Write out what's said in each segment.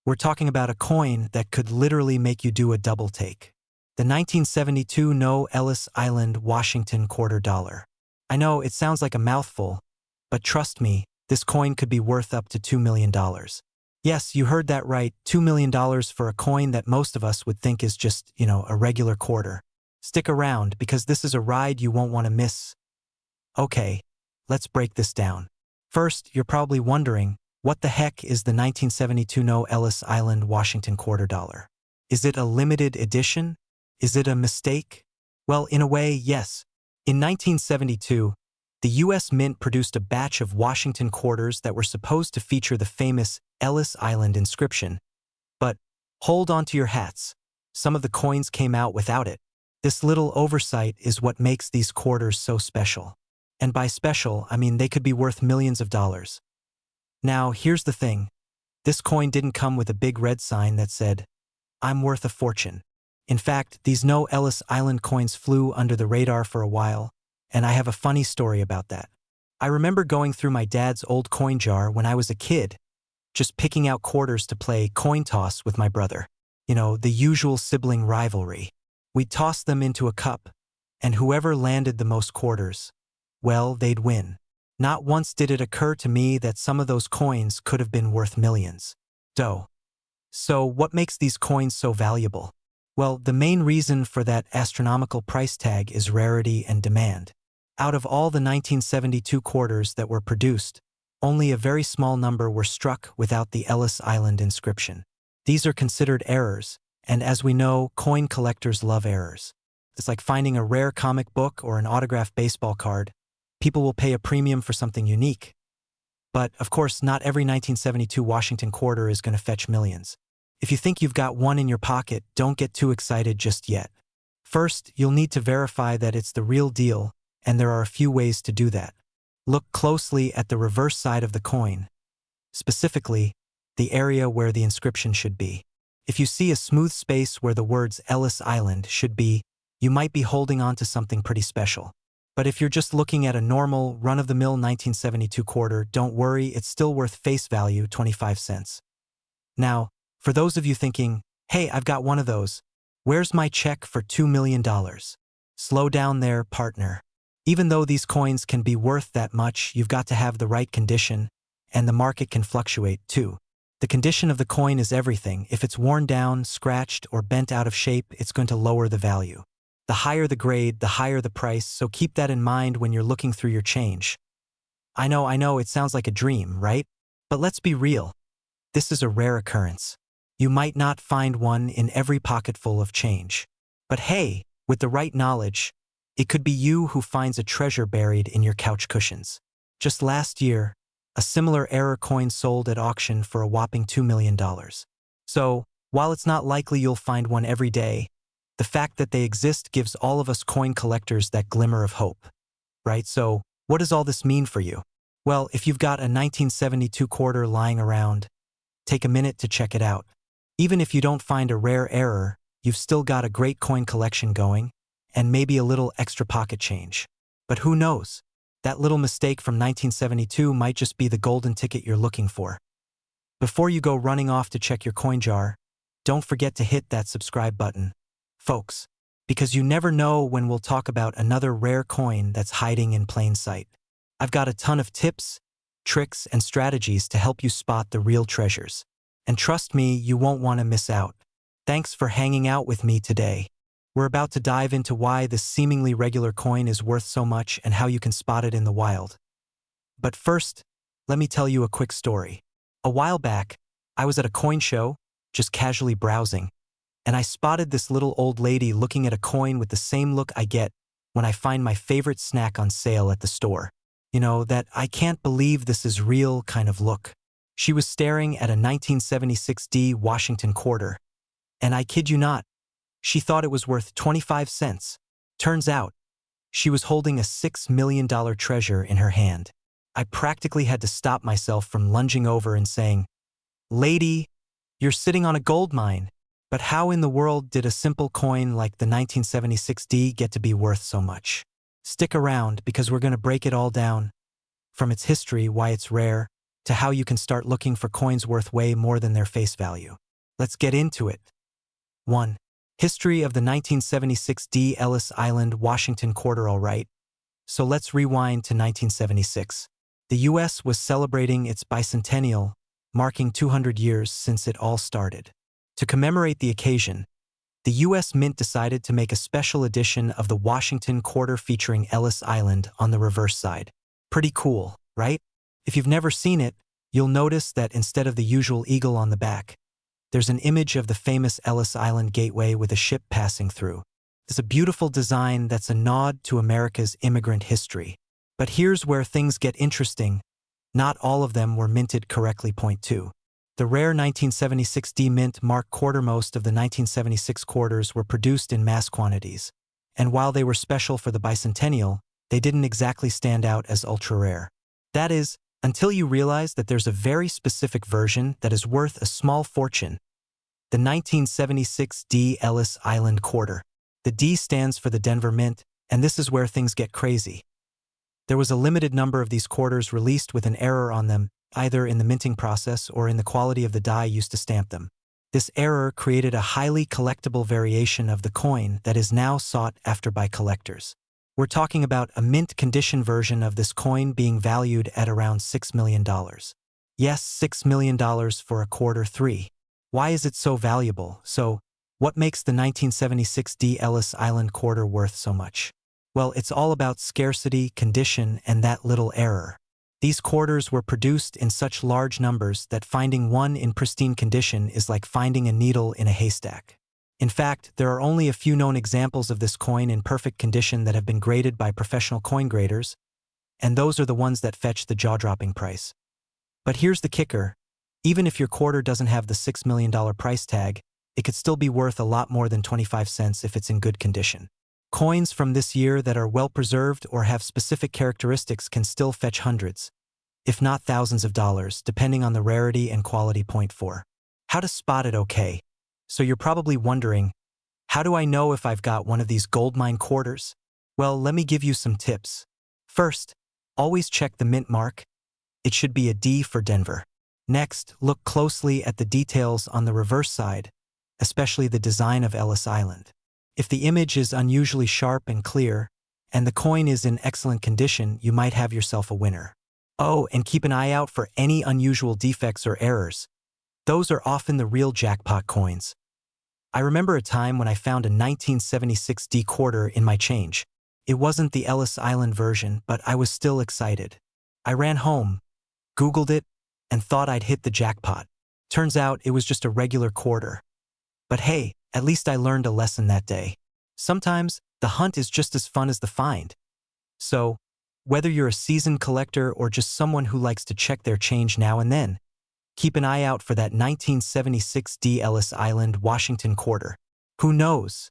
We're talking about a coin that could literally make you do a double take. The 1972 No Ellis Island Washington quarter dollar. I know it sounds like a mouthful, but trust me, this coin could be worth up to $2 million. Yes, you heard that right, $2 million for a coin that most of us would think is just, a regular quarter. Stick around, because this is a ride you won't want to miss. Okay, let's break this down. First, you're probably wondering, what the heck is the 1972 No Ellis Island Washington quarter dollar? Is it a limited edition? Is it a mistake? Well, in a way, yes. In 1972, the U.S. Mint produced a batch of Washington quarters that were supposed to feature the famous Ellis Island inscription. But hold on to your hats. Some of the coins came out without it. This little oversight is what makes these quarters so special. And by special, I mean they could be worth millions of dollars. Now, here's the thing. This coin didn't come with a big red sign that said, "I'm worth a fortune." In fact, these No Ellis Island coins flew under the radar for a while, and I have a funny story about that. I remember going through my dad's old coin jar when I was a kid, just picking out quarters to play coin toss with my brother. The usual sibling rivalry. We'd toss them into a cup, and whoever landed the most quarters, well, they'd win. Not once did it occur to me that some of those coins could have been worth millions. So what makes these coins so valuable? Well, the main reason for that astronomical price tag is rarity and demand. Out of all the 1972 quarters that were produced, only a very small number were struck without the Ellis Island inscription. These are considered errors, and as we know, coin collectors love errors. It's like finding a rare comic book or an autographed baseball card. People will pay a premium for something unique. But, of course, not every 1972 Washington quarter is going to fetch millions. If you think you've got one in your pocket, don't get too excited just yet. First, you'll need to verify that it's the real deal, and there are a few ways to do that. Look closely at the reverse side of the coin, specifically, the area where the inscription should be. If you see a smooth space where the words Ellis Island should be, you might be holding on to something pretty special. But if you're just looking at a normal, run-of-the-mill 1972 quarter, don't worry, it's still worth face value, 25 cents. Now, for those of you thinking, hey, I've got one of those, where's my check for $2 million? Slow down there, partner. Even though these coins can be worth that much, you've got to have the right condition, and the market can fluctuate too. The condition of the coin is everything. If it's worn down, scratched, or bent out of shape, it's going to lower the value. The higher the grade, the higher the price, so keep that in mind when you're looking through your change. I know, it sounds like a dream, right? But let's be real. This is a rare occurrence. You might not find one in every pocketful of change. But hey, with the right knowledge, it could be you who finds a treasure buried in your couch cushions. Just last year, a similar error coin sold at auction for a whopping $2 million. So, while it's not likely you'll find one every day, the fact that they exist gives all of us coin collectors that glimmer of hope. Right? So, what does all this mean for you? Well, if you've got a 1972 quarter lying around, take a minute to check it out. Even if you don't find a rare error, you've still got a great coin collection going, and maybe a little extra pocket change. But who knows? That little mistake from 1972 might just be the golden ticket you're looking for. Before you go running off to check your coin jar, don't forget to hit that subscribe button, folks, because you never know when we'll talk about another rare coin that's hiding in plain sight. I've got a ton of tips, tricks, and strategies to help you spot the real treasures. And trust me, you won't want to miss out. Thanks for hanging out with me today. We're about to dive into why this seemingly regular coin is worth so much and how you can spot it in the wild. But first, let me tell you a quick story. A while back, I was at a coin show, just casually browsing, and I spotted this little old lady looking at a coin with the same look I get when I find my favorite snack on sale at the store. That I can't believe this is real kind of look. She was staring at a 1976 D Washington quarter. And I kid you not, she thought it was worth 25 cents. Turns out, she was holding a $6 million treasure in her hand. I practically had to stop myself from lunging over and saying, "Lady, you're sitting on a gold mine." But how in the world did a simple coin like the 1976 D get to be worth so much? Stick around because we're going to break it all down. From its history, why it's rare, to how you can start looking for coins worth way more than their face value. Let's get into it. 1. History of the 1976 D. Ellis Island, Washington quarter. Alright, so let's rewind to 1976. The U.S. was celebrating its bicentennial, marking 200 years since it all started. To commemorate the occasion, the U.S. Mint decided to make a special edition of the Washington quarter featuring Ellis Island on the reverse side. Pretty cool, right? If you've never seen it, you'll notice that instead of the usual eagle on the back, there's an image of the famous Ellis Island Gateway with a ship passing through. It's a beautiful design that's a nod to America's immigrant history. But here's where things get interesting. Not all of them were minted correctly. Point 2. The rare 1976 D mint mark quarter. Most of the 1976 quarters were produced in mass quantities, and while they were special for the bicentennial, they didn't exactly stand out as ultra-rare. That is, until you realize that there's a very specific version that is worth a small fortune. The 1976 D Ellis Island quarter. The D stands for the Denver Mint, and this is where things get crazy. There was a limited number of these quarters released with an error on them, either in the minting process or in the quality of the die used to stamp them. This error created a highly collectible variation of the coin that is now sought after by collectors. We're talking about a mint condition version of this coin being valued at around $6 million. Yes, $6 million for a quarter. 3. Why is it so valuable? So, what makes the 1976 D Ellis Island quarter worth so much? Well, it's all about scarcity, condition, and that little error. These quarters were produced in such large numbers that finding one in pristine condition is like finding a needle in a haystack. In fact, there are only a few known examples of this coin in perfect condition that have been graded by professional coin graders, and those are the ones that fetch the jaw-dropping price. But here's the kicker. Even if your quarter doesn't have the $6 million price tag, it could still be worth a lot more than 25 cents if it's in good condition. Coins from this year that are well preserved or have specific characteristics can still fetch hundreds, if not thousands of dollars, depending on the rarity and quality. Point 4. How to spot it. Okay, so you're probably wondering, how do I know if I've got one of these goldmine quarters? Well, let me give you some tips. First, always check the mint mark. It should be a D for Denver. Next, look closely at the details on the reverse side, especially the design of Ellis Island. If the image is unusually sharp and clear, and the coin is in excellent condition, you might have yourself a winner. Oh, and keep an eye out for any unusual defects or errors. Those are often the real jackpot coins. I remember a time when I found a 1976 D quarter in my change. It wasn't the Ellis Island version, but I was still excited. I ran home, Googled it, and thought I'd hit the jackpot. Turns out it was just a regular quarter. But hey, at least I learned a lesson that day. Sometimes, the hunt is just as fun as the find. So, whether you're a seasoned collector or just someone who likes to check their change now and then, keep an eye out for that 1976 D Ellis Island, Washington quarter. Who knows?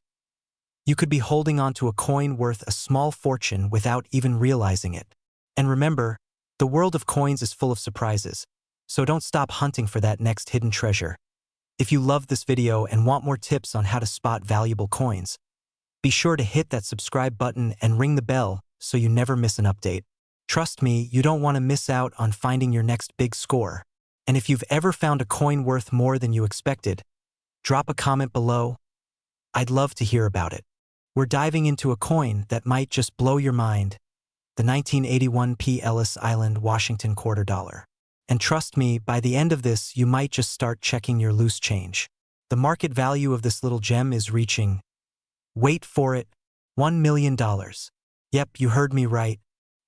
You could be holding onto a coin worth a small fortune without even realizing it. And remember, the world of coins is full of surprises, so don't stop hunting for that next hidden treasure. If you loved this video and want more tips on how to spot valuable coins, be sure to hit that subscribe button and ring the bell so you never miss an update. Trust me, you don't want to miss out on finding your next big score. And if you've ever found a coin worth more than you expected, drop a comment below. I'd love to hear about it. We're diving into a coin that might just blow your mind, the 1981 P. Ellis Island, Washington quarter dollar. And trust me, by the end of this, you might just start checking your loose change. The market value of this little gem is reaching, wait for it, $1 million. Yep, you heard me right.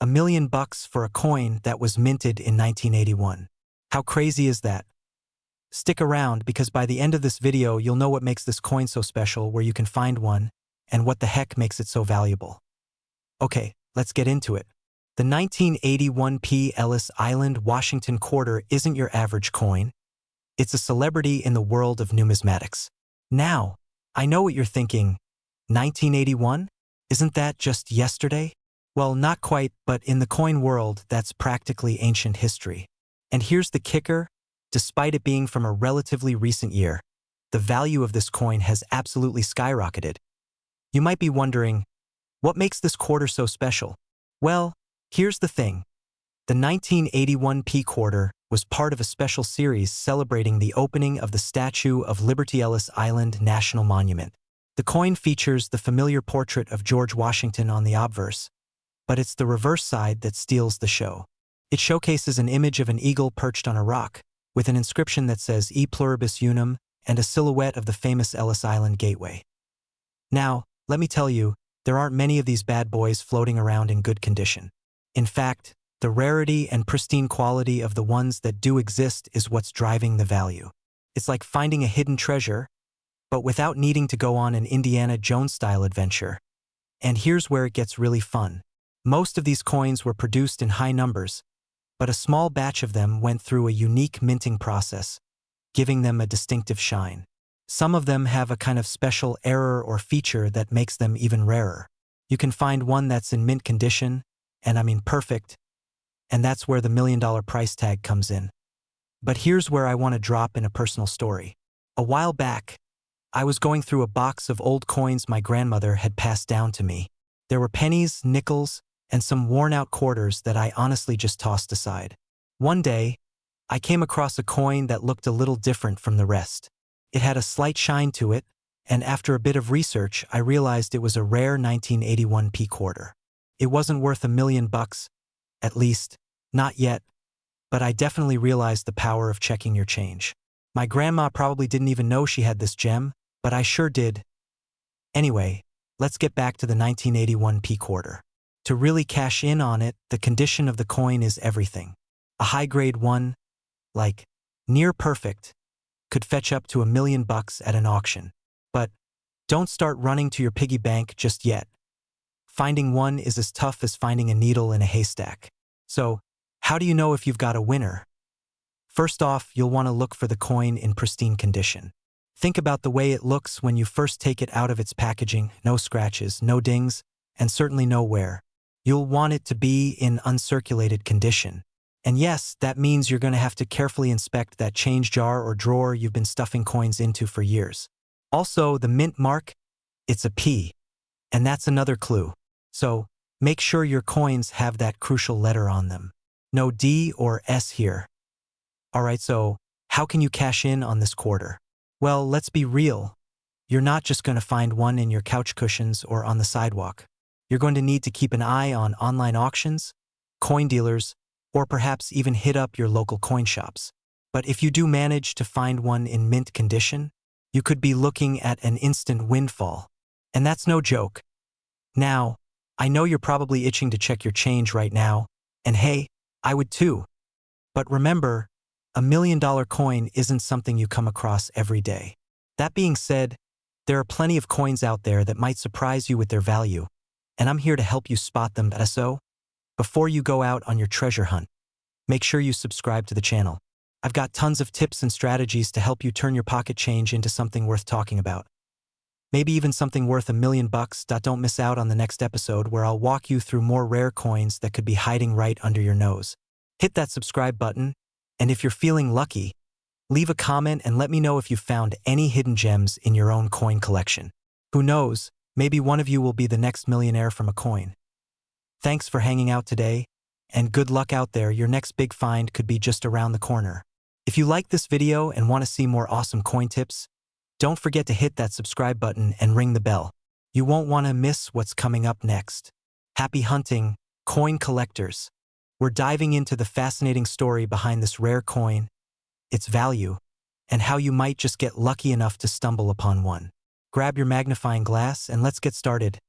$1 million for a coin that was minted in 1981. How crazy is that? Stick around because by the end of this video, you'll know what makes this coin so special, where you can find one, and what the heck makes it so valuable. Okay, let's get into it. The 1981 P. Ellis Island, Washington quarter isn't your average coin. It's a celebrity in the world of numismatics. Now, I know what you're thinking. 1981? Isn't that just yesterday? Well, not quite, but in the coin world, that's practically ancient history. And here's the kicker. Despite it being from a relatively recent year, the value of this coin has absolutely skyrocketed. You might be wondering, what makes this quarter so special? Well, here's the thing. The 1981 P quarter was part of a special series celebrating the opening of the Statue of Liberty Ellis Island National Monument. The coin features the familiar portrait of George Washington on the obverse, but it's the reverse side that steals the show. It showcases an image of an eagle perched on a rock, with an inscription that says E Pluribus Unum and a silhouette of the famous Ellis Island Gateway. Now, let me tell you, there aren't many of these bad boys floating around in good condition. In fact, the rarity and pristine quality of the ones that do exist is what's driving the value. It's like finding a hidden treasure, but without needing to go on an Indiana Jones-style adventure. And here's where it gets really fun. Most of these coins were produced in high numbers, but a small batch of them went through a unique minting process, giving them a distinctive shine. Some of them have a kind of special error or feature that makes them even rarer. You can find one that's in mint condition, and I mean perfect, and that's where the $1 million price tag comes in. But here's where I want to drop in a personal story. A while back, I was going through a box of old coins my grandmother had passed down to me. There were pennies, nickels, and some worn-out quarters that I honestly just tossed aside. One day, I came across a coin that looked a little different from the rest. It had a slight shine to it, and after a bit of research, I realized it was a rare 1981 p quarter. It wasn't worth $1 million, at least, not yet, but I definitely realized the power of checking your change. My grandma probably didn't even know she had this gem, but I sure did. Anyway, let's get back to the 1981 p quarter. To really cash in on it, the condition of the coin is everything. A high-grade one, like near perfect, could fetch up to $1 million at an auction. But don't start running to your piggy bank just yet. Finding one is as tough as finding a needle in a haystack. So, how do you know if you've got a winner? First off, you'll want to look for the coin in pristine condition. Think about the way it looks when you first take it out of its packaging, no scratches, no dings, and certainly no wear. You'll want it to be in uncirculated condition. And yes, that means you're going to have to carefully inspect that change jar or drawer you've been stuffing coins into for years. Also, the mint mark, it's a P. And that's another clue. So, make sure your coins have that crucial letter on them. No D or S here. Alright, so how can you cash in on this quarter? Well, let's be real. You're not just going to find one in your couch cushions or on the sidewalk. You're going to need to keep an eye on online auctions, coin dealers, or perhaps even hit up your local coin shops. But if you do manage to find one in mint condition, you could be looking at an instant windfall. And that's no joke. Now, I know you're probably itching to check your change right now, and hey, I would too. But remember, $1 million coin isn't something you come across every day. That being said, there are plenty of coins out there that might surprise you with their value, and I'm here to help you spot them. So, before you go out on your treasure hunt, make sure you subscribe to the channel. I've got tons of tips and strategies to help you turn your pocket change into something worth talking about. Maybe even something worth $1 million. Don't miss out on the next episode where I'll walk you through more rare coins that could be hiding right under your nose. Hit that subscribe button, and if you're feeling lucky, leave a comment and let me know if you found any hidden gems in your own coin collection. Who knows, maybe one of you will be the next millionaire from a coin. Thanks for hanging out today, and good luck out there. Your next big find could be just around the corner. If you like this video and want to see more awesome coin tips, don't forget to hit that subscribe button and ring the bell. You won't want to miss what's coming up next. Happy hunting, coin collectors. We're diving into the fascinating story behind this rare coin, its value, and how you might just get lucky enough to stumble upon one. Grab your magnifying glass and let's get started.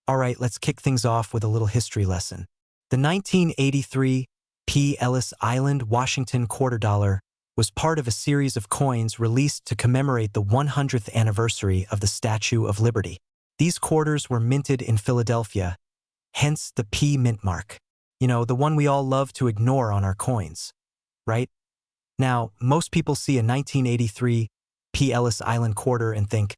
Alright, let's kick things off with a little history lesson. The 1983 P. Ellis Island, Washington $quarter was part of a series of coins released to commemorate the 100th anniversary of the Statue of Liberty. These quarters were minted in Philadelphia, hence the P mint mark. You know, the one we all love to ignore on our coins, right? Now, most people see a 1983 P. Ellis Island quarter and think,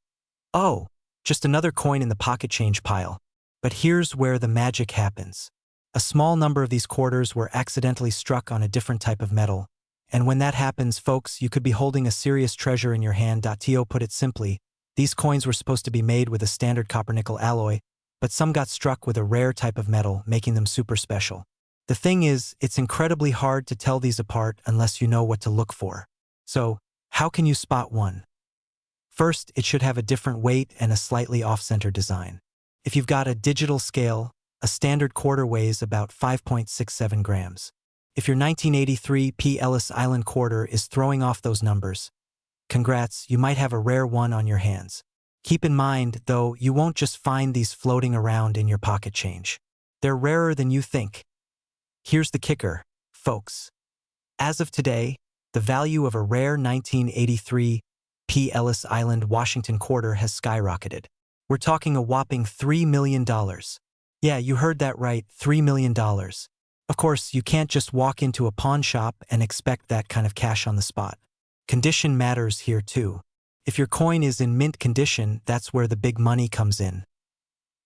oh, just another coin in the pocket change pile. But here's where the magic happens. A small number of these quarters were accidentally struck on a different type of metal. And when that happens, folks, you could be holding a serious treasure in your hand. To put it simply, these coins were supposed to be made with a standard copper-nickel alloy, but some got struck with a rare type of metal, making them super special. The thing is, it's incredibly hard to tell these apart unless you know what to look for. So, how can you spot one? First, it should have a different weight and a slightly off-center design. If you've got a digital scale, a standard quarter weighs about 5.67 grams. If your 1983 P. Ellis Island quarter is throwing off those numbers, congrats, you might have a rare one on your hands. Keep in mind, though, you won't just find these floating around in your pocket change. They're rarer than you think. Here's the kicker, folks. As of today, the value of a rare 1983 P. Ellis Island Washington quarter has skyrocketed. We're talking a whopping $3 million. Yeah, you heard that right, $3 million. Of course, you can't just walk into a pawn shop and expect that kind of cash on the spot. Condition matters here too. If your coin is in mint condition, that's where the big money comes in.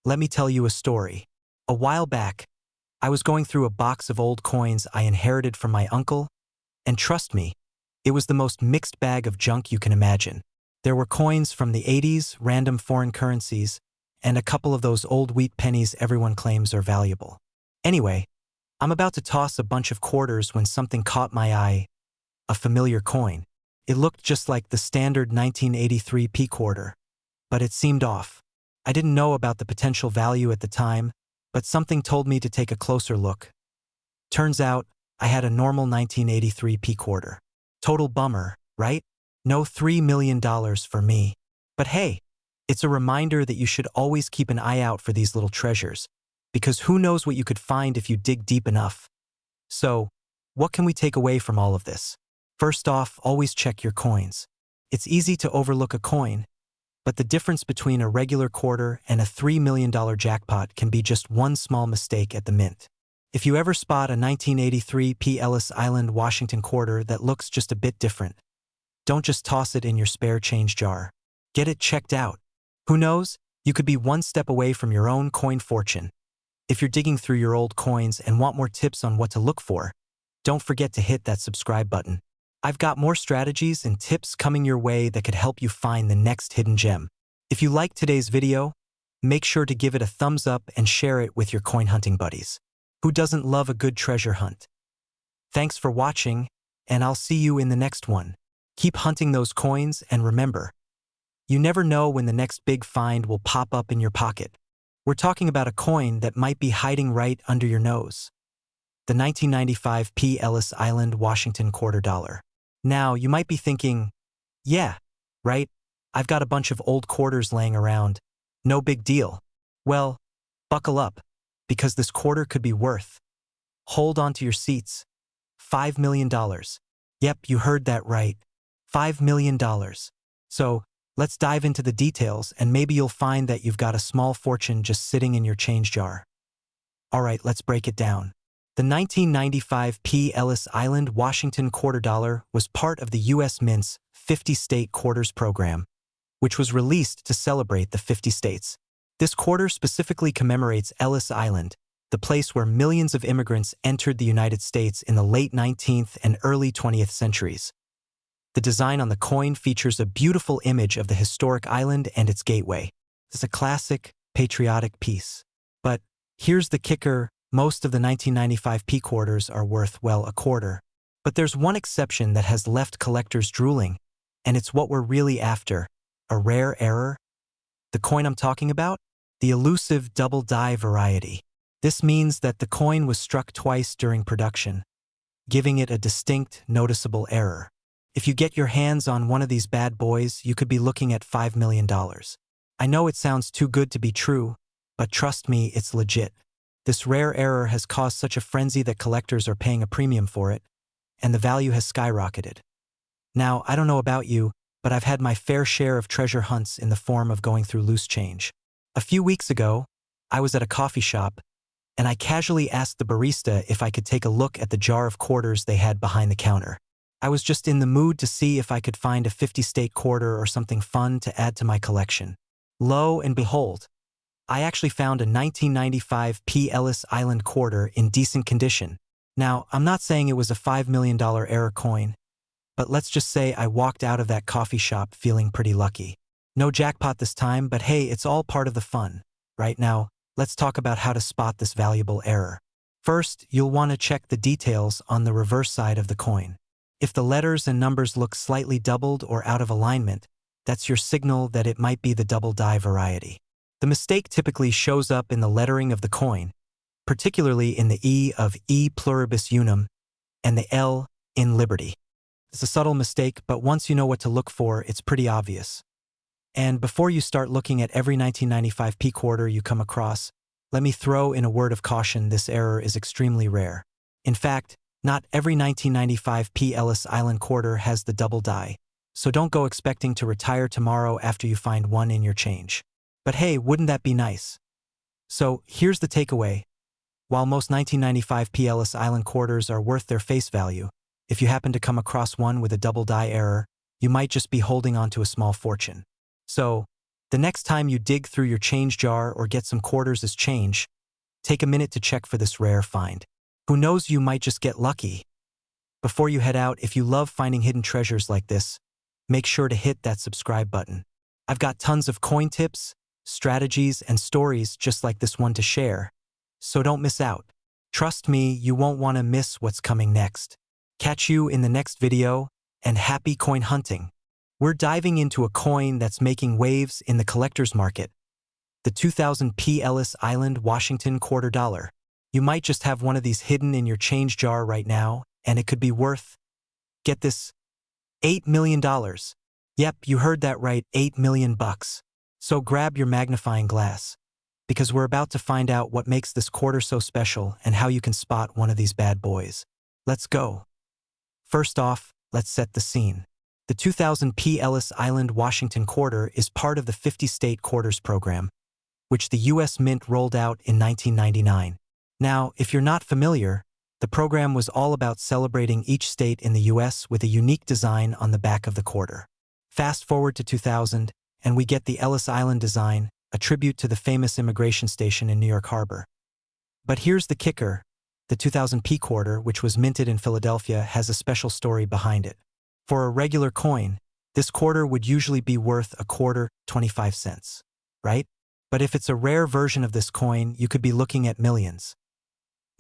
Let me tell you a story. A while back, I was going through a box of old coins I inherited from my uncle, and trust me, it was the most mixed bag of junk you can imagine. There were coins from the 80s, random foreign currencies, and a couple of those old wheat pennies everyone claims are valuable. Anyway, I'm about to toss a bunch of quarters when something caught my eye, a familiar coin. It looked just like the standard 1983 P quarter, but it seemed off. I didn't know about the potential value at the time, but something told me to take a closer look. Turns out, I had a normal 1983 P quarter. Total bummer, right? No $3 million for me. But hey, it's a reminder that you should always keep an eye out for these little treasures, because who knows what you could find if you dig deep enough. So, what can we take away from all of this? First off, always check your coins. It's easy to overlook a coin, but the difference between a regular quarter and a $3 million jackpot can be just one small mistake at the mint. If you ever spot a 1983 P. Ellis Island Washington quarter that looks just a bit different, don't just toss it in your spare change jar. Get it checked out. Who knows, you could be one step away from your own coin fortune. If you're digging through your old coins and want more tips on what to look for, don't forget to hit that subscribe button. I've got more strategies and tips coming your way that could help you find the next hidden gem. If you liked today's video, make sure to give it a thumbs up and share it with your coin hunting buddies. Who doesn't love a good treasure hunt? Thanks for watching, and I'll see you in the next one. Keep hunting those coins, and remember, you never know when the next big find will pop up in your pocket. We're talking about a coin that might be hiding right under your nose. The 1995 P. Ellis Island Washington quarter dollar. Now, you might be thinking, yeah, right, I've got a bunch of old quarters laying around. No big deal. Well, buckle up, because this quarter could be worth, hold on to your seats, $5 million. Yep, you heard that right. $5 million. So, let's dive into the details, and maybe you'll find that you've got a small fortune just sitting in your change jar. Alright, let's break it down. The 1995 P. Ellis Island Washington quarter dollar was part of the U.S. Mint's 50-state quarters program, which was released to celebrate the 50 states. This quarter specifically commemorates Ellis Island, the place where millions of immigrants entered the United States in the late 19th and early 20th centuries. The design on the coin features a beautiful image of the historic island and its gateway. It's a classic, patriotic piece. But here's the kicker. Most of the 1995 P quarters are worth, well, a quarter. But there's one exception that has left collectors drooling, and it's what we're really after, a rare error. The coin I'm talking about? The elusive double die variety. This means that the coin was struck twice during production, giving it a distinct, noticeable error. If you get your hands on one of these bad boys, you could be looking at $5 million. I know it sounds too good to be true, but trust me, it's legit. This rare error has caused such a frenzy that collectors are paying a premium for it, and the value has skyrocketed. Now, I don't know about you, but I've had my fair share of treasure hunts in the form of going through loose change. A few weeks ago, I was at a coffee shop, and I casually asked the barista if I could take a look at the jar of quarters they had behind the counter. I was just in the mood to see if I could find a 50-state quarter or something fun to add to my collection. Lo and behold, I actually found a 1995 P. Ellis Island quarter in decent condition. Now, I'm not saying it was a $5 million error coin, but let's just say I walked out of that coffee shop feeling pretty lucky. No jackpot this time, but hey, it's all part of the fun. Right now, let's talk about how to spot this valuable error. First, you'll want to check the details on the reverse side of the coin. If the letters and numbers look slightly doubled or out of alignment, that's your signal that it might be the double die variety. The mistake typically shows up in the lettering of the coin, particularly in the E of E pluribus unum and the L in liberty. It's a subtle mistake, but once you know what to look for, it's pretty obvious. And before you start looking at every 1995p quarter you come across, let me throw in a word of caution: this error is extremely rare. In fact, not every 1995p Ellis Island quarter has the double die, so don't go expecting to retire tomorrow after you find one in your change. But hey, wouldn't that be nice? So here's the takeaway. While most 1995p Ellis Island quarters are worth their face value, if you happen to come across one with a double die error, you might just be holding on to a small fortune. So, the next time you dig through your change jar or get some quarters as change, take a minute to check for this rare find. Who knows, you might just get lucky. Before you head out, if you love finding hidden treasures like this, make sure to hit that subscribe button. I've got tons of coin tips, strategies, and stories just like this one to share, so don't miss out. Trust me, you won't want to miss what's coming next. Catch you in the next video, and happy coin hunting. We're diving into a coin that's making waves in the collector's market, the 2000p Ellis Island Washington quarter dollar. You might just have one of these hidden in your change jar right now, and it could be worth, get this, $8 million. Yep, you heard that right, $8 million bucks. So grab your magnifying glass, because we're about to find out what makes this quarter so special and how you can spot one of these bad boys. Let's go. First off, let's set the scene. The 2000p Ellis Island Washington quarter is part of the 50-state quarters program, which the U.S. Mint rolled out in 1999. Now, if you're not familiar, the program was all about celebrating each state in the U.S. with a unique design on the back of the quarter. Fast forward to 2000, and we get the Ellis Island design, a tribute to the famous immigration station in New York Harbor. But here's the kicker: the 2000p quarter, which was minted in Philadelphia, has a special story behind it. For a regular coin, this quarter would usually be worth a quarter, 25 cents, right? But if it's a rare version of this coin, you could be looking at millions.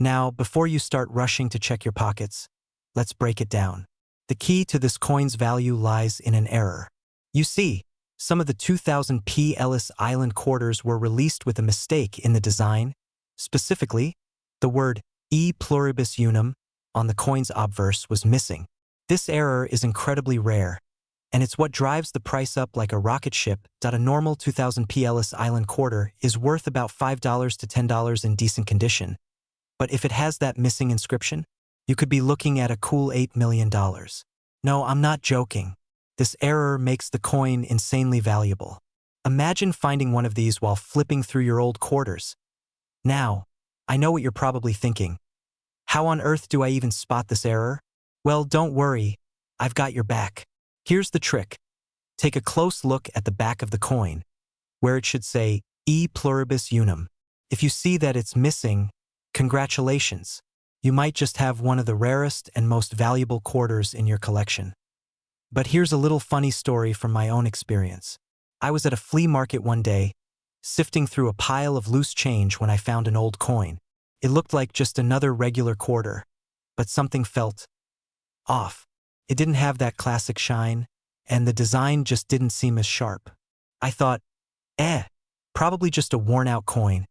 Now, before you start rushing to check your pockets, let's break it down. The key to this coin's value lies in an error. You see, some of the 2000p Ellis Island quarters were released with a mistake in the design. Specifically, the word E pluribus unum on the coin's obverse was missing. This error is incredibly rare, and it's what drives the price up like a rocket ship. A normal 2000p Ellis Island quarter is worth about $5 to $10 in decent condition, but if it has that missing inscription, you could be looking at a cool $8 million. No, I'm not joking. This error makes the coin insanely valuable. Imagine finding one of these while flipping through your old quarters. Now, I know what you're probably thinking. How on earth do I even spot this error? Well, don't worry, I've got your back. Here's the trick. Take a close look at the back of the coin, where it should say E pluribus unum. If you see that it's missing, congratulations. You might just have one of the rarest and most valuable quarters in your collection. But here's a little funny story from my own experience. I was at a flea market one day, sifting through a pile of loose change when I found an old coin. It looked like just another regular quarter, but something felt off. It didn't have that classic shine, and the design just didn't seem as sharp. I thought, probably just a worn-out coin,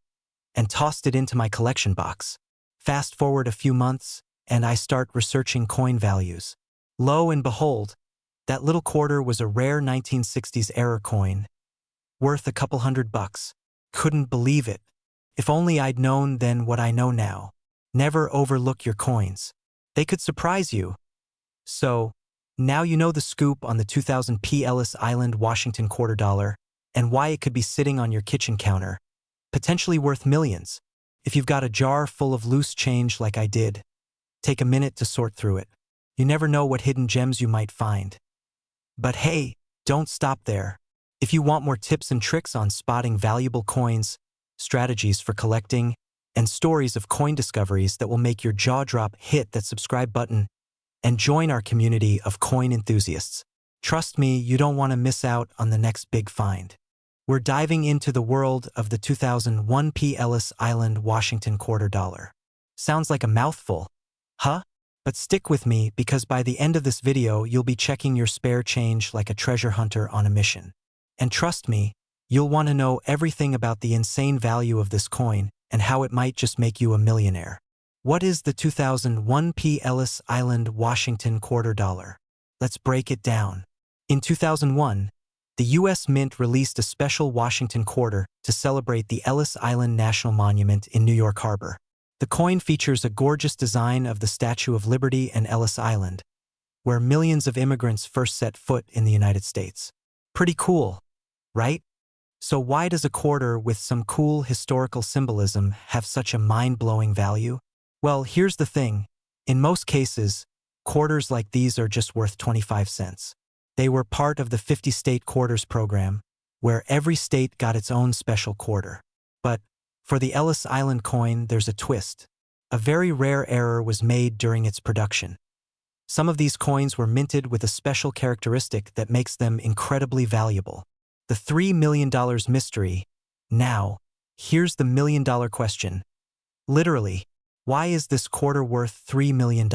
and tossed it into my collection box. Fast forward a few months, and I start researching coin values. Lo and behold, that little quarter was a rare 1960s era coin, worth a couple $100. Couldn't believe it. If only I'd known then what I know now. Never overlook your coins. They could surprise you. So, now you know the scoop on the 2000p Ellis Island Washington quarter dollar and why it could be sitting on your kitchen counter, potentially worth millions. If you've got a jar full of loose change like I did, take a minute to sort through it. You never know what hidden gems you might find. But hey, don't stop there. If you want more tips and tricks on spotting valuable coins, strategies for collecting, and stories of coin discoveries that will make your jaw drop, hit that subscribe button and join our community of coin enthusiasts. Trust me, you don't want to miss out on the next big find. We're diving into the world of the 2001p Ellis Island Washington quarter dollar. Sounds like a mouthful. Huh? But stick with me because by the end of this video you'll be checking your spare change like a treasure hunter on a mission. And trust me, you'll want to know everything about the insane value of this coin and how it might just make you a millionaire. What is the 2001 Ellis Island Washington quarter dollar? Let's break it down. In 2001, the U.S. Mint released a special Washington quarter to celebrate the Ellis Island National Monument in New York Harbor. The coin features a gorgeous design of the Statue of Liberty and Ellis Island, where millions of immigrants first set foot in the United States. Pretty cool, right? So why does a quarter with some cool historical symbolism have such a mind-blowing value? Well, here's the thing. In most cases, quarters like these are just worth 25 cents. They were part of the 50-state quarters program, where every state got its own special quarter. But for the Ellis Island coin, there's a twist. A very rare error was made during its production. Some of these coins were minted with a special characteristic that makes them incredibly valuable. The $3 million mystery. Now, here's the million-dollar question. Literally, why is this quarter worth $3 million?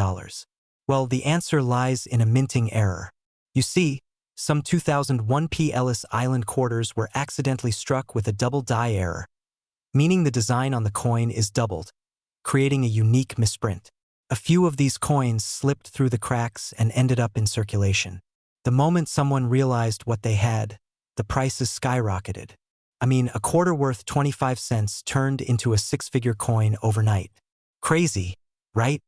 Well, the answer lies in a minting error. You see, some 2001 Ellis Island quarters were accidentally struck with a double die error, meaning the design on the coin is doubled, creating a unique misprint. A few of these coins slipped through the cracks and ended up in circulation. The moment someone realized what they had, the prices skyrocketed. I mean, a quarter worth 25 cents turned into a six-figure coin overnight. Crazy, right?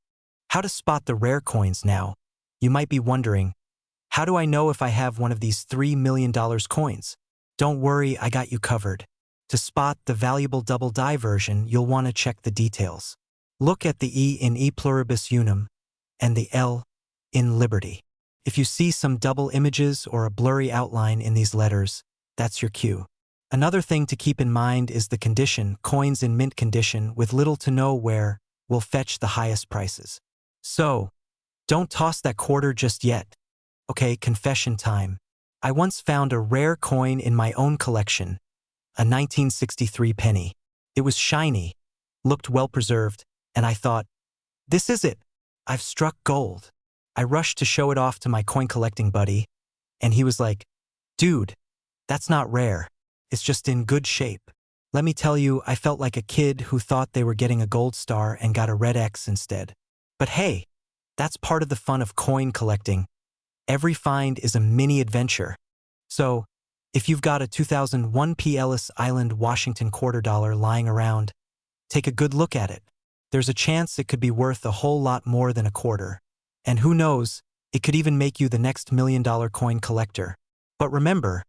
How to spot the rare coins now? You might be wondering, how do I know if I have one of these $3 million coins? Don't worry, I got you covered. To spot the valuable double die version, you'll want to check the details. Look at the E in E pluribus unum and the L in liberty. If you see some double images or a blurry outline in these letters, that's your cue. Another thing to keep in mind is the condition. Coins in mint condition with little to no wear will fetch the highest prices. So, don't toss that quarter just yet. Okay, confession time. I once found a rare coin in my own collection, a 1963 penny. It was shiny, looked well-preserved, and I thought, this is it. I've struck gold. I rushed to show it off to my coin-collecting buddy, and he was like, dude, that's not rare. It's just in good shape. Let me tell you, I felt like a kid who thought they were getting a gold star and got a red X instead. But hey, that's part of the fun of coin collecting. Every find is a mini adventure. So, if you've got a 2001 Ellis Island Washington quarter dollar lying around, take a good look at it. There's a chance it could be worth a whole lot more than a quarter. And who knows, it could even make you the next million-dollar coin collector. But remember,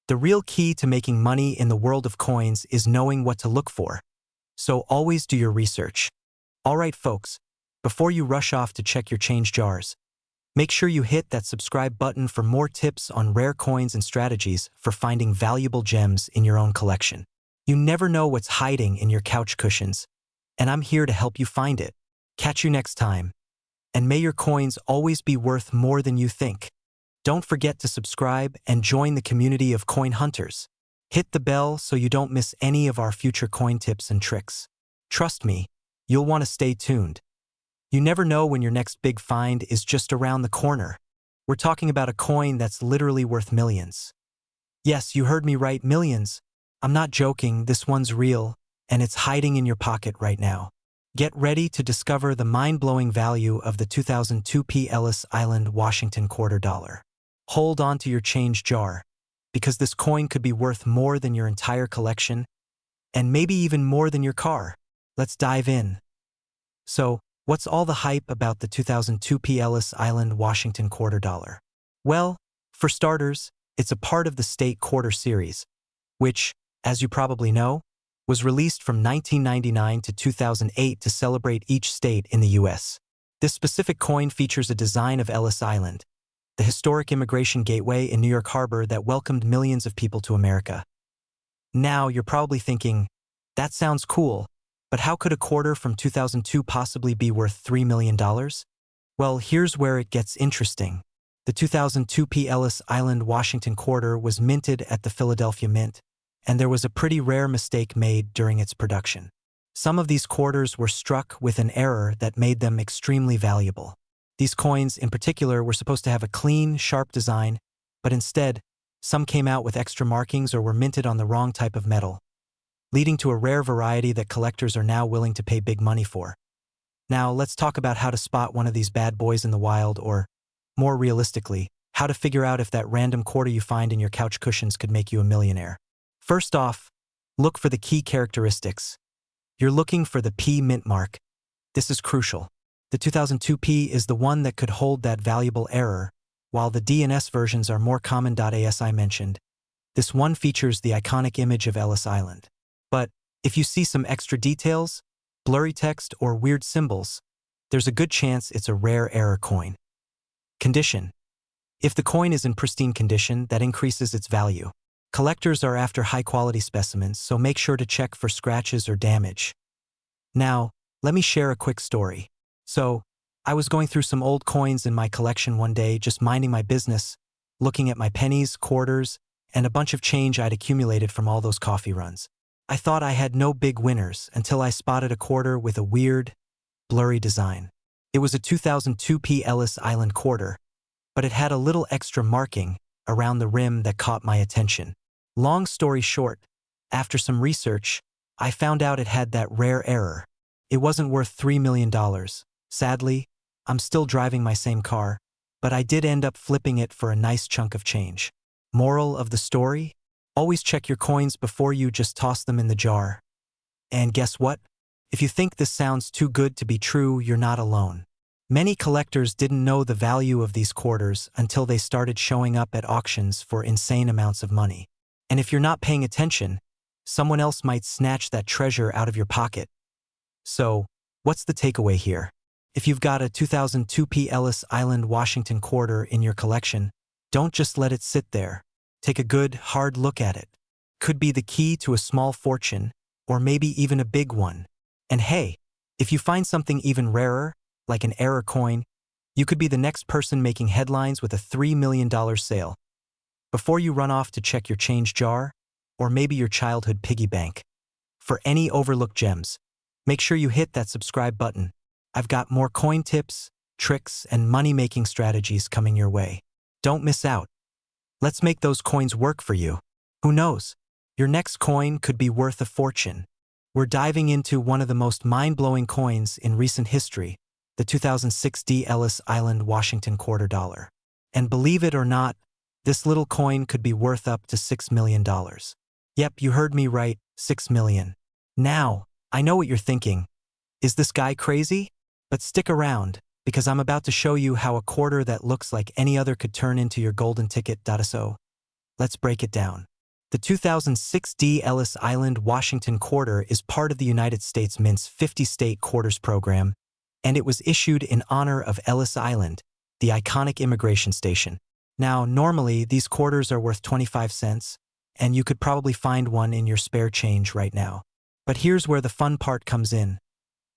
the real key to making money in the world of coins is knowing what to look for. So always do your research. All right, folks, before you rush off to check your change jars, make sure you hit that subscribe button for more tips on rare coins and strategies for finding valuable gems in your own collection. You never know what's hiding in your couch cushions, and I'm here to help you find it. Catch you next time. And may your coins always be worth more than you think. Don't forget to subscribe and join the community of coin hunters. Hit the bell so you don't miss any of our future coin tips and tricks. Trust me, you'll want to stay tuned. You never know when your next big find is just around the corner. We're talking about a coin that's literally worth millions. Yes, you heard me right, millions. I'm not joking, this one's real, and it's hiding in your pocket right now. Get ready to discover the mind-blowing value of the 2002 Ellis Island Washington quarter dollar. Hold on to your change jar, because this coin could be worth more than your entire collection, and maybe even more than your car. Let's dive in. So, what's all the hype about the 2002 Ellis Island Washington quarter dollar? Well, for starters, it's a part of the state quarter series, which, as you probably know, was released from 1999 to 2008 to celebrate each state in the U.S. This specific coin features a design of Ellis Island, the historic immigration gateway in New York Harbor that welcomed millions of people to America. Now, you're probably thinking, that sounds cool, but how could a quarter from 2002 possibly be worth $3 million? Well, here's where it gets interesting. The 2002 Ellis Island Washington quarter was minted at the Philadelphia Mint, and there was a pretty rare mistake made during its production. Some of these quarters were struck with an error that made them extremely valuable. These coins, in particular, were supposed to have a clean, sharp design, but instead, some came out with extra markings or were minted on the wrong type of metal, leading to a rare variety that collectors are now willing to pay big money for. Now, let's talk about how to spot one of these bad boys in the wild, or, more realistically, how to figure out if that random quarter you find in your couch cushions could make you a millionaire. First off, look for the key characteristics. You're looking for the P mint mark. This is crucial. The 2002 P is the one that could hold that valuable error, while the D and S versions are more common. As I mentioned, this one features the iconic image of Ellis Island. But if you see some extra details, blurry text, or weird symbols, there's a good chance it's a rare error coin. Condition. If the coin is in pristine condition, that increases its value. Collectors are after high-quality specimens, so make sure to check for scratches or damage. Now, let me share a quick story. So, I was going through some old coins in my collection one day, just minding my business, looking at my pennies, quarters, and a bunch of change I'd accumulated from all those coffee runs. I thought I had no big winners until I spotted a quarter with a weird, blurry design. It was a 2002 P Ellis Island quarter, but it had a little extra marking around the rim that caught my attention. Long story short, after some research, I found out it had that rare error. It wasn't worth $3 million. Sadly, I'm still driving my same car, but I did end up flipping it for a nice chunk of change. Moral of the story? Always check your coins before you just toss them in the jar. And guess what? If you think this sounds too good to be true, you're not alone. Many collectors didn't know the value of these quarters until they started showing up at auctions for insane amounts of money. And if you're not paying attention, someone else might snatch that treasure out of your pocket. So, what's the takeaway here? If you've got a 2002 P Ellis Island Washington quarter in your collection, don't just let it sit there. Take a good, hard look at it. Could be the key to a small fortune, or maybe even a big one. And hey, if you find something even rarer, like an error coin, you could be the next person making headlines with a $3 million sale. Before you run off to check your change jar, or maybe your childhood piggy bank. For any overlooked gems, make sure you hit that subscribe button. I've got more coin tips, tricks, and money-making strategies coming your way. Don't miss out. Let's make those coins work for you. Who knows? Your next coin could be worth a fortune. We're diving into one of the most mind-blowing coins in recent history, the 2006 D Ellis Island Washington quarter dollar. And believe it or not, this little coin could be worth up to $6 million. Yep, you heard me right, $6 million. Now, I know what you're thinking. Is this guy crazy? But stick around, because I'm about to show you how a quarter that looks like any other could turn into your golden ticket. So, let's break it down. The 2006 D Ellis Island Washington quarter is part of the United States Mint's 50-state quarters program, and it was issued in honor of Ellis Island, the iconic immigration station. Now, normally, these quarters are worth 25 cents, and you could probably find one in your spare change right now. But here's where the fun part comes in.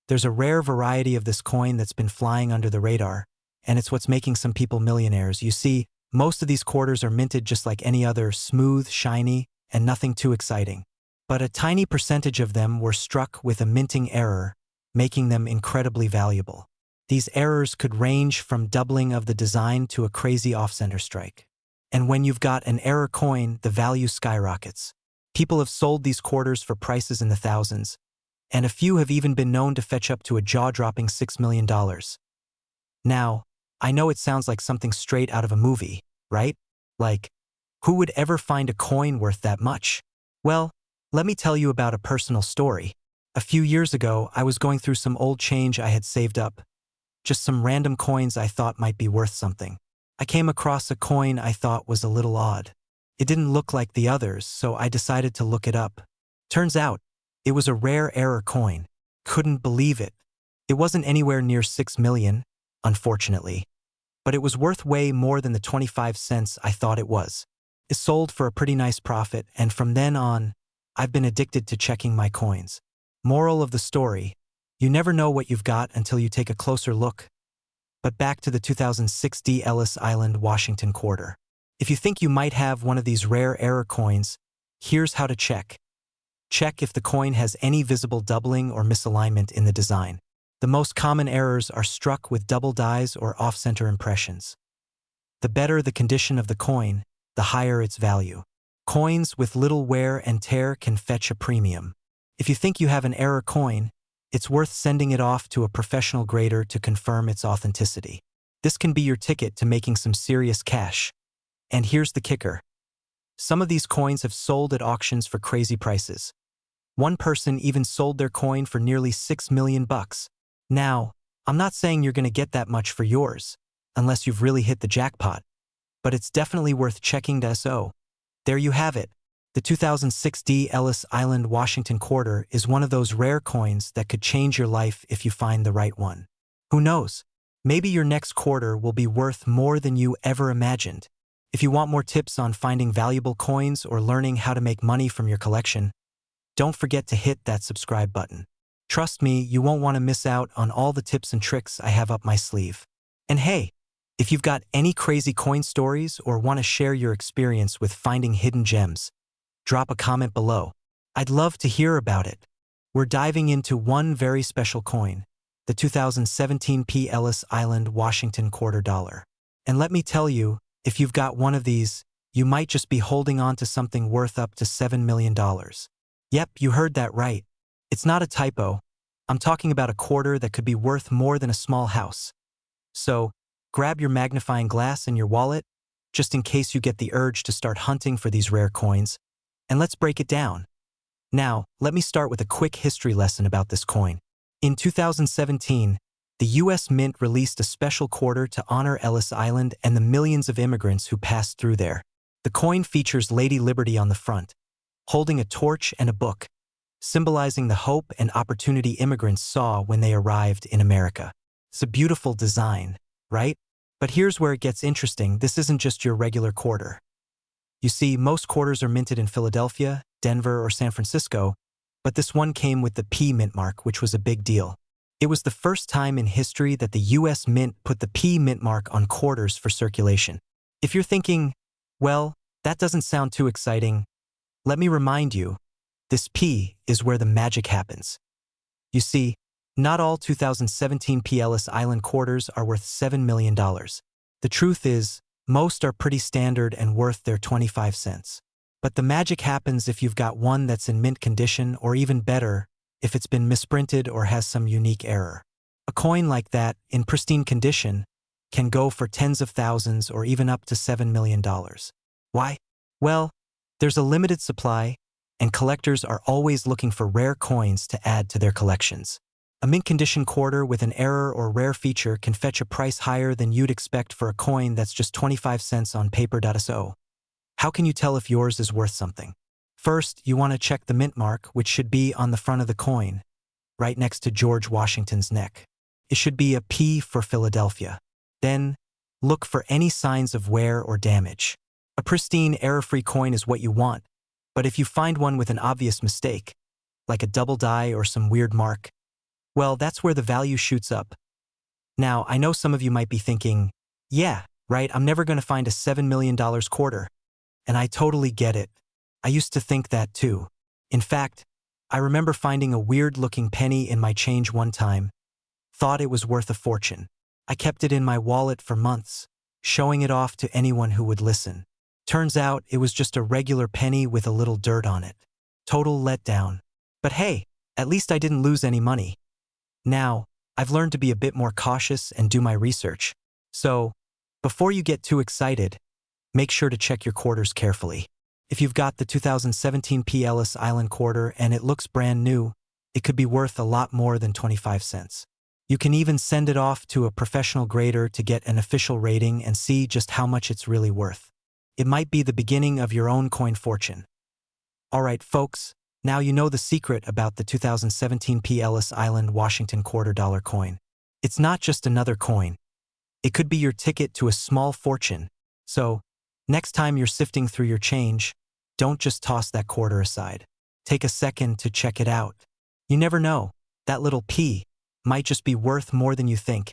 There's a rare variety of this coin that's been flying under the radar, and it's what's making some people millionaires. You see, most of these quarters are minted just like any other, smooth, shiny, and nothing too exciting. But a tiny percentage of them were struck with a minting error, making them incredibly valuable. These errors could range from doubling of the design to a crazy off-center strike. And when you've got an error coin, the value skyrockets. People have sold these quarters for prices in the thousands, and a few have even been known to fetch up to a jaw-dropping $6 million. Now, I know it sounds like something straight out of a movie, right? Like, who would ever find a coin worth that much? Well, let me tell you about a personal story. A few years ago, I was going through some old change I had saved up, just some random coins I thought might be worth something. I came across a coin I thought was a little odd. It didn't look like the others, so I decided to look it up. Turns out, it was a rare error coin. Couldn't believe it. It wasn't anywhere near $6 million, unfortunately. But it was worth way more than the 25 cents I thought it was. It sold for a pretty nice profit, and from then on, I've been addicted to checking my coins. Moral of the story: you never know what you've got until you take a closer look. But back to the 2006 D Ellis Island Washington quarter. If you think you might have one of these rare error coins, here's how to check. Check if the coin has any visible doubling or misalignment in the design. The most common errors are struck with double dies or off-center impressions. The better the condition of the coin, the higher its value. Coins with little wear and tear can fetch a premium. If you think you have an error coin, it's worth sending it off to a professional grader to confirm its authenticity. This can be your ticket to making some serious cash. And here's the kicker. Some of these coins have sold at auctions for crazy prices. One person even sold their coin for nearly $6 million. Now, I'm not saying you're going to get that much for yours, unless you've really hit the jackpot, but it's definitely worth checking the SO. There you have it. The 2006 Ellis Island Washington quarter is one of those rare coins that could change your life if you find the right one. Who knows? Maybe your next quarter will be worth more than you ever imagined. If you want more tips on finding valuable coins or learning how to make money from your collection, don't forget to hit that subscribe button. Trust me, you won't want to miss out on all the tips and tricks I have up my sleeve. And hey, if you've got any crazy coin stories or want to share your experience with finding hidden gems, drop a comment below. I'd love to hear about it. We're diving into one very special coin, the 2017 Ellis Island Washington quarter dollar. And let me tell you, if you've got one of these, you might just be holding on to something worth up to $7 million. Yep, you heard that right. It's not a typo. I'm talking about a quarter that could be worth more than a small house. So, grab your magnifying glass and your wallet, just in case you get the urge to start hunting for these rare coins, and let's break it down. Now, let me start with a quick history lesson about this coin. In 2017, the U.S. Mint released a special quarter to honor Ellis Island and the millions of immigrants who passed through there. The coin features Lady Liberty on the front, holding a torch and a book, symbolizing the hope and opportunity immigrants saw when they arrived in America. It's a beautiful design, right? But here's where it gets interesting. This isn't just your regular quarter. You see, most quarters are minted in Philadelphia, Denver, or San Francisco, but this one came with the P mint mark, which was a big deal. It was the first time in history that the U.S. Mint put the P mint mark on quarters for circulation. If you're thinking, well, that doesn't sound too exciting, let me remind you, this P is where the magic happens. You see, not all 2017 Ellis Island quarters are worth $7 million. The truth is, most are pretty standard and worth their 25 cents. But the magic happens if you've got one that's in mint condition, or even better, if it's been misprinted or has some unique error. A coin like that, in pristine condition, can go for tens of thousands or even up to $7 million. Why? Well, there's a limited supply, and collectors are always looking for rare coins to add to their collections. A mint condition quarter with an error or rare feature can fetch a price higher than you'd expect for a coin that's just 25 cents on paper. So, how can you tell if yours is worth something? First, you want to check the mint mark, which should be on the front of the coin, right next to George Washington's neck. It should be a P for Philadelphia. Then, look for any signs of wear or damage. A pristine, error-free coin is what you want, but if you find one with an obvious mistake, like a double die or some weird mark, well, that's where the value shoots up. Now, I know some of you might be thinking, yeah, right, I'm never going to find a $7 million quarter. And I totally get it. I used to think that too. In fact, I remember finding a weird-looking penny in my change one time. Thought it was worth a fortune. I kept it in my wallet for months, showing it off to anyone who would listen. Turns out it was just a regular penny with a little dirt on it. Total letdown. But hey, at least I didn't lose any money. Now, I've learned to be a bit more cautious and do my research. So, before you get too excited, make sure to check your quarters carefully. If you've got the 2017 Ellis Island quarter and it looks brand new, it could be worth a lot more than 25 cents. You can even send it off to a professional grader to get an official rating and see just how much it's really worth. It might be the beginning of your own coin fortune. Alright folks, now you know the secret about the 2017 Ellis Island Washington quarter dollar coin. It's not just another coin. It could be your ticket to a small fortune. So, next time you're sifting through your change, don't just toss that quarter aside. Take a second to check it out. You never know, that little P might just be worth more than you think.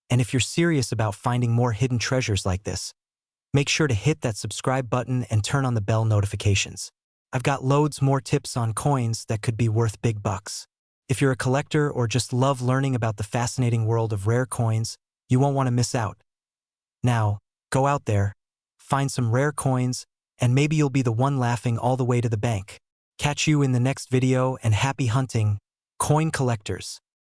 And if you're serious about finding more hidden treasures like this, make sure to hit that subscribe button and turn on the bell notifications. I've got loads more tips on coins that could be worth big bucks. If you're a collector or just love learning about the fascinating world of rare coins, you won't want to miss out. Now, go out there, find some rare coins, and maybe you'll be the one laughing all the way to the bank. Catch you in the next video and happy hunting, coin collectors.